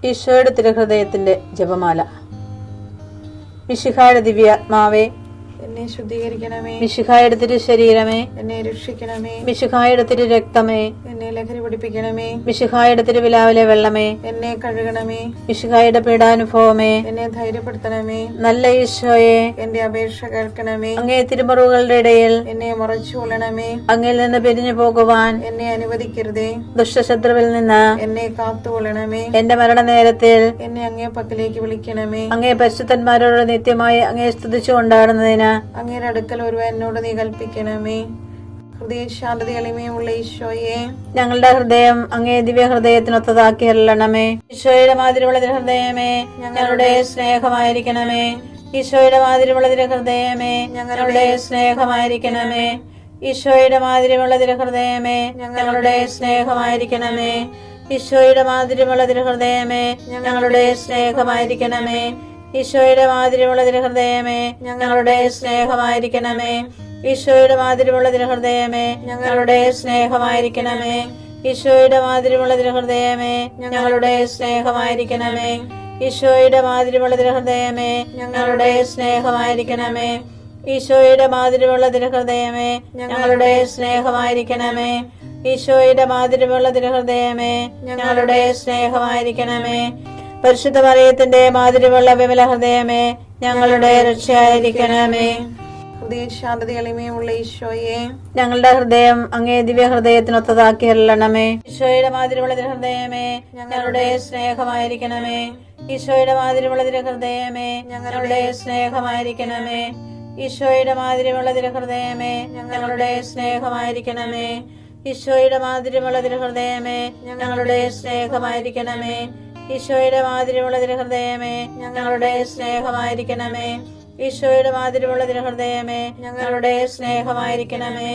ഈശോയുടെ തിരുഹൃദയത്തിന്റെ ജപമാല. മിശിഹായുടെ ദിവ്യാത്മാവേ, എന്നെ ശുദ്ധീകരിക്കണമേ. മിശിഹായുടെ തിരു ശരീരമേ, എന്നെ രക്ഷിക്കണമേ. മിശിഹായുടെ തിരു രക്തമേ, എന്നെ ലഹരി പിടിപ്പിക്കണമേ. മിശിഹായുടെ തിരുവിലാവിലെ വെള്ളമേ, എന്നെ കഴുകണമേ. മിശിഹായുടെ പീഡാനുഭവമേ, എന്നെ ധൈര്യപ്പെടുത്തണമേ. നല്ല ഈശോയെ, എന്റെ അപേക്ഷ കേൾക്കണമേ. അങ്ങേ തിരുമുറിവുകളുടെ ഇടയിൽ എന്നെ മറച്ചു കൊള്ളണമേ. അങ്ങിൽ നിന്ന് പിരിഞ്ഞു പോകുവാൻ എന്നെ അനുവദിക്കരുതേ. ദുഷ്ടശത്രുവിൽ നിന്ന് എന്നെ കാത്തുകൊള്ളണമേ. എന്റെ മരണനേരത്തിൽ എന്നെ അങ്ങേ പക്കലേക്ക് വിളിക്കണമേ. അങ്ങേ പരിശുദ്ധന്മാരോട് നിത്യമായി അങ്ങേ സ്തുതിച്ചു കൊണ്ടാടുന്നതിന് അങ്ങയുടെ അടുക്കൽ ഒരുവൻ എന്നോട് നീ കൽപ്പിക്കണമേ. ഹൃദയശാന്തത എളിമയുള്ള ഈശോയെ, ഞങ്ങളുടെ ഹൃദയം അങ്ങേ ദിവ്യ ഹൃദയത്തിനൊത്തതാക്കി അരുളണമേ. ഈശോയുടെ മാതിരിയുള്ള ഹൃദയമേ, ഞങ്ങളുടെ സ്നേഹമായിരിക്കണമേ. ഈശോയുടെ മാതിരിയുള്ള ഹൃദയമേ, ഞങ്ങളുടെ സ്നേഹമായിരിക്കണമേ. ഈശോയുടെ മാതിരിയുള്ള ഹൃദയമേ, ഞങ്ങളുടെ സ്നേഹമായിരിക്കണമേ. ഈശോയുടെ മാതിരിയുള്ള ഹൃദയമേ, ഞങ്ങളുടെ സ്നേഹമായിരിക്കണമേ. ഈശോയുടെ മാതിരിയുള്ള ഹൃദയമേ, ഞങ്ങളുടെ സ്നേഹമായിരിക്കണമേ. ഈശോയുടെ മാതിരിയുള്ള ഹൃദയമേ, ഞങ്ങളുടെ സ്നേഹമായിരിക്കണമേ. ഈശോയുടെ മാതിരിയുള്ള ഹൃദയമേ, ഞങ്ങളുടെ സ്നേഹമായിരിക്കണമേ. ഈശോയുടെ മാതിരിയുള്ള ഹൃദയമേ, ഞങ്ങളുടെ സ്നേഹമായിരിക്കണമേ. ഈശോയുടെ മാതിരിയുള്ള ഹൃദയമേ, ഞങ്ങളുടെ സ്നേഹമായിരിക്കണമേ. ഈശോയുടെ മാതിരിയുള്ള ഹൃദയമേ, ഞങ്ങളുടെ സ്നേഹമായിരിക്കണമേ. പരിശുദ്ധ മറിയത്തിന്റെ മാതിരിയുള്ള വിമല ഹൃദയമേ, ഞങ്ങളുടെ രക്ഷയായിരിക്കണമേ. ഹൃദയശാന്തത എളിമയുള്ള ഈശോയെ, ഞങ്ങളുടെ ഹൃദയം അങ്ങേ ദിവ്യ ഹൃദയത്തിനൊത്തതാക്കി അരുളണമേ. ഈശോയുടെ മാതിരിയുള്ള ഹൃദയമേ, ഞങ്ങളുടെ സ്നേഹമായിരിക്കണമേ. ഈശോയുടെ മാതിരിയുള്ള ഹൃദയമേ, ഞങ്ങളുടെ സ്നേഹമായിരിക്കണമേ. ഈശോയുടെ മാതിരിയുള്ള ഹൃദയമേ, ഞങ്ങളുടെ സ്നേഹമായിരിക്കണമേ. ഈശോയുടെ മാതിരിയുള്ള ഹൃദയമേ, ഞങ്ങളുടെ സ്നേഹമായിരിക്കണമേ. ഈശോയുടെ മാതിരിയുള്ള ഹൃദയമേ, ഞങ്ങളുടെ സ്നേഹമായിരിക്കണമേ. ഈശോയുടെ മാതിരിയുള്ള ഹൃദയമേ, ഞങ്ങളുടെ സ്നേഹമായിരിക്കണമേ.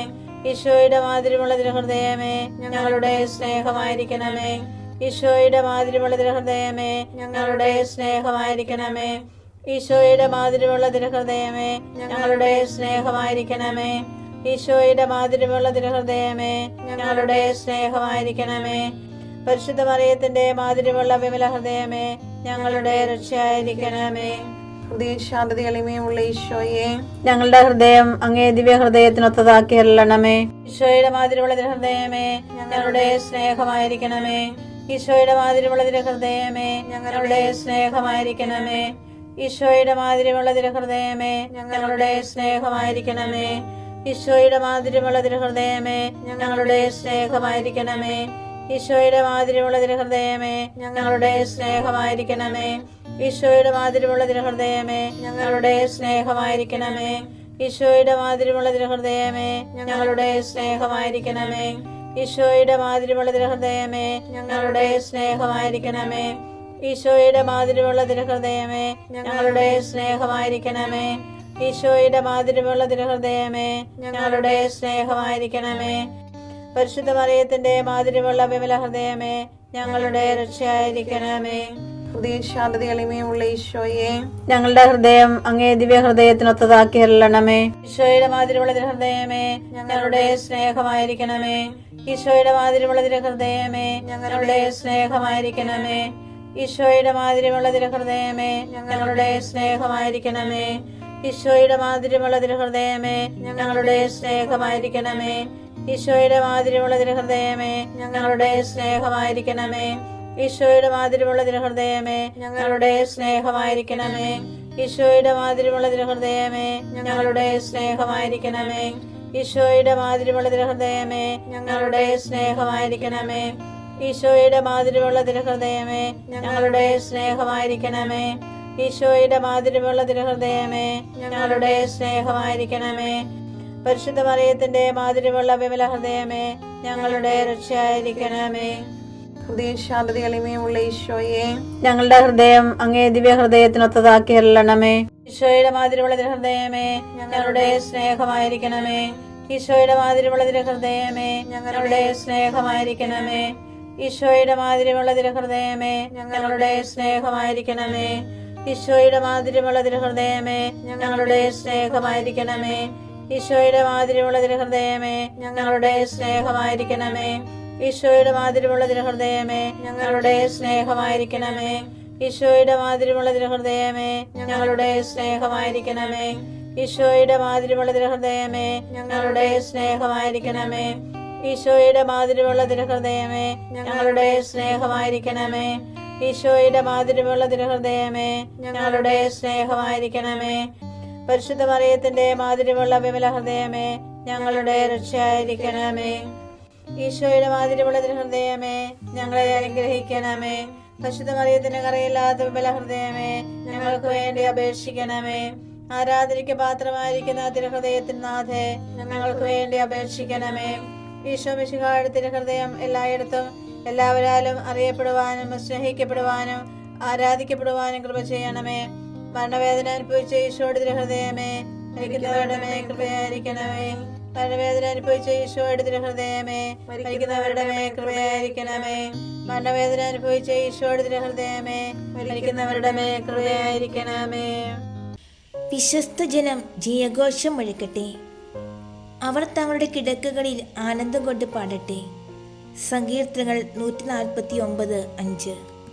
ഈശോയുടെ മാതിരിയുള്ള ഹൃദയമേ, ഞങ്ങളുടെ സ്നേഹമായിരിക്കണമേ. ഈശോയുടെ മാതിരിയുള്ള ഹൃദയമേ, ഞങ്ങളുടെ സ്നേഹമായിരിക്കണമേ. ഈശോയുടെ മാതിരിയുള്ള ഹൃദയമേ, ഞങ്ങളുടെ സ്നേഹമായിരിക്കണമേ. ഈശോയുടെ മാതിരിയുള്ള ഹൃദയമേ, ഞങ്ങളുടെ സ്നേഹമായിരിക്കണമേ. പരിശുദ്ധ മറിയത്തിന്റെ മാതിരിയുള്ള വിമല ഹൃദയമേ, ഞങ്ങളുടെ രക്ഷയായിരിക്കണമേ. ഹൃദയശാന്തത എളിമയുള്ള ഈശോയെ, ഞങ്ങളുടെ ഹൃദയം അങ്ങേ ദിവ്യ ഹൃദയത്തിനൊത്തതാക്കി അരുളണമേ. ഈശോയുടെ മാതിരിയുള്ള ഹൃദയമേ, ഞങ്ങളുടെ സ്നേഹമായിരിക്കണമേ. ഈശോയുടെ മാതിരിയുള്ള ഹൃദയമേ, ഞങ്ങളുടെ സ്നേഹമായിരിക്കണമേ. ഈശോയുടെ മാതിരിയുള്ള ഹൃദയമേ, ഞങ്ങളുടെ സ്നേഹമായിരിക്കണമേ. ഈശോയുടെ മാതിരിയുള്ള ഹൃദയമേ, ഞങ്ങളുടെ സ്നേഹമായിരിക്കണമേ. ഈശോയുടെ മാതിരിയുള്ള ഹൃദയമേ, ഞങ്ങളുടെ സ്നേഹമായിരിക്കണമേ. ഈശോയുടെ മാതിരിയുള്ള ഹൃദയമേ, ഞങ്ങളുടെ സ്നേഹമായിരിക്കണമേ. ഈശോയുടെ മാതിരിയുള്ള ഹൃദയമേ, ഞങ്ങളുടെ സ്നേഹമായിരിക്കണമേ. ഈശോയുടെ മാതിരിയുള്ള ഹൃദയമേ, ഞങ്ങളുടെ സ്നേഹമായിരിക്കണമേ. ഈശോയുടെ മാതിരിയുള്ള ഹൃദയമേ, ഞങ്ങളുടെ സ്നേഹമായിരിക്കണമേ. ഈശോയുടെ മാതിരിയുള്ള ഹൃദയമേ, ഞങ്ങളുടെ സ്നേഹമായിരിക്കണമേ. പരിശുദ്ധ മറിയത്തിന്റെ മാതിരിയുള്ള വിമല ഹൃദയമേ, ഞങ്ങളുടെ രക്ഷയായിരിക്കണമേ. ഹൃദയശാന്തത എളിമയുള്ള ഈശോയെ, ഞങ്ങളുടെ ഹൃദയം അങ്ങേ ദിവ്യ ഹൃദയത്തിനൊത്തതാക്കി അരുളണമേ. ഈശോയുടെ മാതിരിയുള്ള ഹൃദയമേ, ഞങ്ങളുടെ സ്നേഹമായിരിക്കണമേ. ഈശോയുടെ മാതിരിയുള്ള ഹൃദയമേ, ഞങ്ങളുടെ സ്നേഹമായിരിക്കണമേ. ഈശോയുടെ മാതിരിയുള്ള ഹൃദയമേ, ഞങ്ങളുടെ സ്നേഹമായിരിക്കണമേ. ഈശോയുടെ മാതിരിയുള്ള ഹൃദയമേ, ഞങ്ങളുടെ സ്നേഹമായിരിക്കണമേ. ഈശോയുടെ മാതിരിയുള്ള ഹൃദയമേ, ഞങ്ങളുടെ സ്നേഹമായിരിക്കണമേ. ഈശോയുടെ മാതിരിയുള്ള ഹൃദയമേ, ഞങ്ങളുടെ സ്നേഹമായിരിക്കണമേ. ഈശോയുടെ മാതിരിയുള്ള ഹൃദയമേ, ഞങ്ങളുടെ സ്നേഹമായിരിക്കണമേ. ഈശോയുടെ മാതിരിയുള്ള ഹൃദയമേ, ഞങ്ങളുടെ സ്നേഹമായിരിക്കണമേ. ഈശോയുടെ മാതിരിയുള്ള ഹൃദയമേ, ഞങ്ങളുടെ സ്നേഹമായിരിക്കണമേ. ഈശോയുടെ മാതിരിയുള്ള ഹൃദയമേ, ഞങ്ങളുടെ സ്നേഹമായിരിക്കണമേ. പരിശുദ്ധ മറിയത്തിന്റെ മാതിരിയുള്ള വിമല ഹൃദയമേ, ഞങ്ങളുടെ രക്ഷയായിരിക്കണമേ. ഹൃദയശാന്തത എളിമയുള്ള ഈശോയെ, ഞങ്ങളുടെ ഹൃദയം അങ്ങേ ദിവ്യ ഹൃദയത്തിനൊത്തതാക്കി അരുളണമേ. ഈശോയുടെ മാതിരിയുള്ള ഹൃദയമേ, ഞങ്ങളുടെ സ്നേഹമായിരിക്കണമേ. ഈശോയുടെ മാതിരിയുള്ള ഹൃദയമേ, ഞങ്ങളുടെ സ്നേഹമായിരിക്കണമേ. ഈശോയുടെ മാതിരിയുള്ള ഹൃദയമേ, ഞങ്ങളുടെ സ്നേഹമായിരിക്കണമേ. ഈശോയുടെ മാതിരിയുള്ള ഹൃദയമേ, ഞങ്ങളുടെ സ്നേഹമായിരിക്കണമേ. ഈശോയുടെ മാതിരിയുള്ള ഹൃദയമേ, ഞങ്ങളുടെ സ്നേഹമായിരിക്കണമേ. ഈശോയുടെ മാതിരിയുള്ള തിരുഹൃദയമേ ഞങ്ങളുടെ സ്നേഹമായിരിക്കണമേ. ഈശോയുടെ മാതിരിയുള്ള തിരുഹൃദയമേ ഞങ്ങളുടെ സ്നേഹമായിരിക്കണമേ. ഈശോയുടെ മാതിരിയുള്ള തിരുഹൃദയമേ ഞങ്ങളുടെ സ്നേഹമായിരിക്കണമേ. ഈശോയുടെ മാതിരിയുള്ള തിരുഹൃദയമേ ഞങ്ങളുടെ സ്നേഹമായിരിക്കണമേ. ഈശോയുടെ മാതിരിയുള്ള തിരുഹൃദയമേ ഞങ്ങളുടെ സ്നേഹമായിരിക്കണമേ. പരിശുദ്ധ മറിയത്തിന്റെ മാതിരിയുള്ള വിമല ഹൃദയമേ ഞങ്ങളുടെ രക്ഷയായിരിക്കണമേ. ഈശോയുടെ മാതിരിയുള്ള തിരുഹൃദയമേ ഞങ്ങളെ അനുഗ്രഹിക്കണമേ. പരിശുദ്ധ മറിയത്തിന്റെ കറയില്ലാത്ത വിമല ഹൃദയമേ ഞങ്ങൾക്ക് വേണ്ടി അപേക്ഷിക്കണമേ. ആരാധനയ്ക്ക് പാത്രമായിരിക്കുന്ന തിരുഹൃദയത്തിന് നാഥേ ഞങ്ങൾക്ക് വേണ്ടി അപേക്ഷിക്കണമേ. ഈശോ മിശിഹായുടെ തിരുഹൃദയം എല്ലായിടത്തും എല്ലാവരാലും അറിയപ്പെടുവാനും സ്നേഹിക്കപ്പെടുവാനും ആരാധിക്കപ്പെടുവാനും കൃപ ചെയ്യണമേ. മരണവേദന അനുഭവിച്ച ഈശോയുടെ തിരുഹൃദയമേ മരിക്കുന്നവരുടെ മേൽ കൃപയായിരിക്കണമേ. മരണവേദന അനുഭവിച്ച ഈശോയുടെ തിരുഹൃദയമേ മരിക്കുന്നവരുടെ മേൽ കൃപയായിരിക്കണമേ. മരണവേദന അനുഭവിച്ച ഈശോയുടെ തിരുഹൃദയമേ മരിക്കുന്നവരുടെ മേൽ കൃപയായിരിക്കണമേ. വിശ്വസ്ത ജനം ജയഘോഷം മുഴക്കട്ടെ. അവർ തങ്ങളുടെ കിടക്കകളിൽ ആനന്ദം കൊണ്ട് പാടട്ടെ. സങ്കീർത്തനങ്ങൾ 149:5.